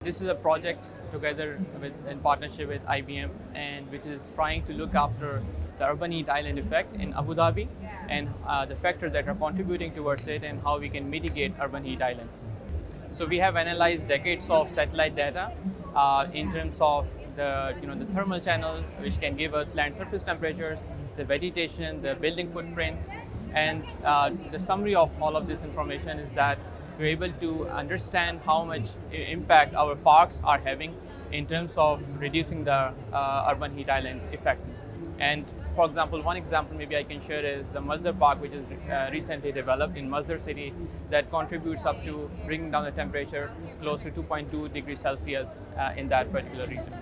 This is a project in partnership with IBM, and which is trying to look after the urban heat island effect in Abu Dhabi and the factors that are contributing towards it and how we can mitigate urban heat islands. So we have analyzed decades of satellite data in terms of the thermal channel, which can give us land surface temperatures, the vegetation, the building footprints, and the summary of all of this information is that we're able to understand how much impact our parks are having in terms of reducing the urban heat island effect. And for example, one example maybe I can share is the Masdar Park, which is recently developed in Masdar city, that contributes up to bringing down the temperature close to 2.2 degrees Celsius in that particular region.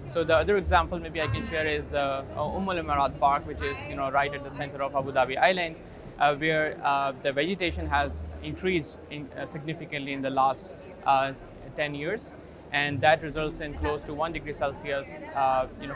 So the other example maybe I can share is Al Emarat Park, which is right at the center of Abu Dhabi Island, where the vegetation has increased significantly in the last 10 years, and that results in close to 1 degree Celsius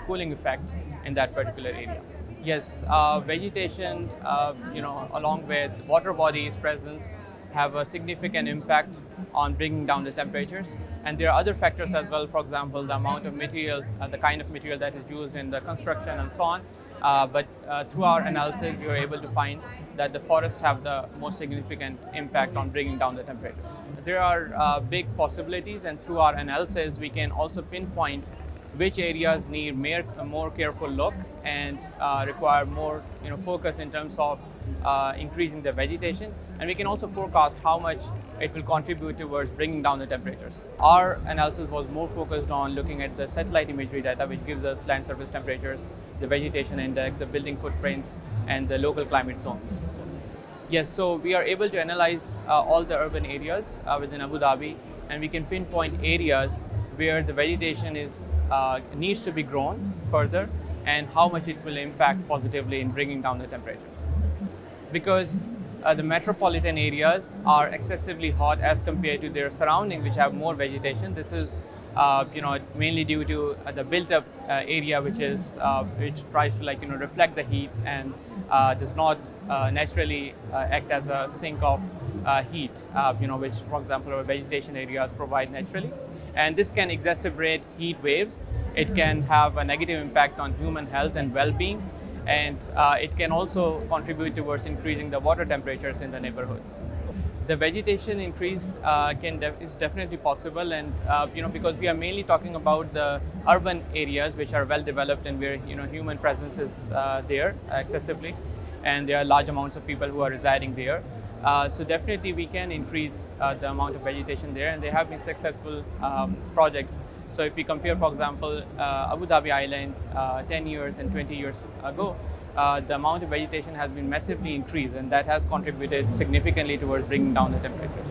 cooling effect in that particular area. Yes, vegetation along with water bodies presence have a significant impact on bringing down the temperatures. And there are other factors as well, for example, the amount of material, the kind of material that is used in the construction and so on. But through our analysis, we were able to find that the forests have the most significant impact on bringing down the temperature. There are big possibilities, and through our analysis, we can also pinpoint which areas need a more careful look and require more focus in terms of increasing the vegetation. And we can also forecast how much it will contribute towards bringing down the temperatures. Our analysis was more focused on looking at the satellite imagery data, which gives us land surface temperatures, the vegetation index, the building footprints, and the local climate zones. Yes, so we are able to analyze all the urban areas within Abu Dhabi, and we can pinpoint areas where the vegetation needs to be grown further and how much it will impact positively in bringing down the temperatures. Because the metropolitan areas are excessively hot as compared to their surrounding, which have more vegetation. This is mainly due to the built-up area, which tries to reflect the heat and does not naturally act as a sink of heat, which, for example, our vegetation areas provide naturally. And this can exacerbate heat waves. It can have a negative impact on human health and well-being, and it can also contribute towards increasing the water temperatures in the neighborhood. The vegetation increase is definitely possible, and because we are mainly talking about the urban areas which are well developed and where human presence is there excessively, and there are large amounts of people who are residing there. So definitely we can increase the amount of vegetation there, and there have been successful projects. So if we compare, for example, Abu Dhabi Island 10 years and 20 years ago, the amount of vegetation has been massively increased, and that has contributed significantly towards bringing down the temperatures.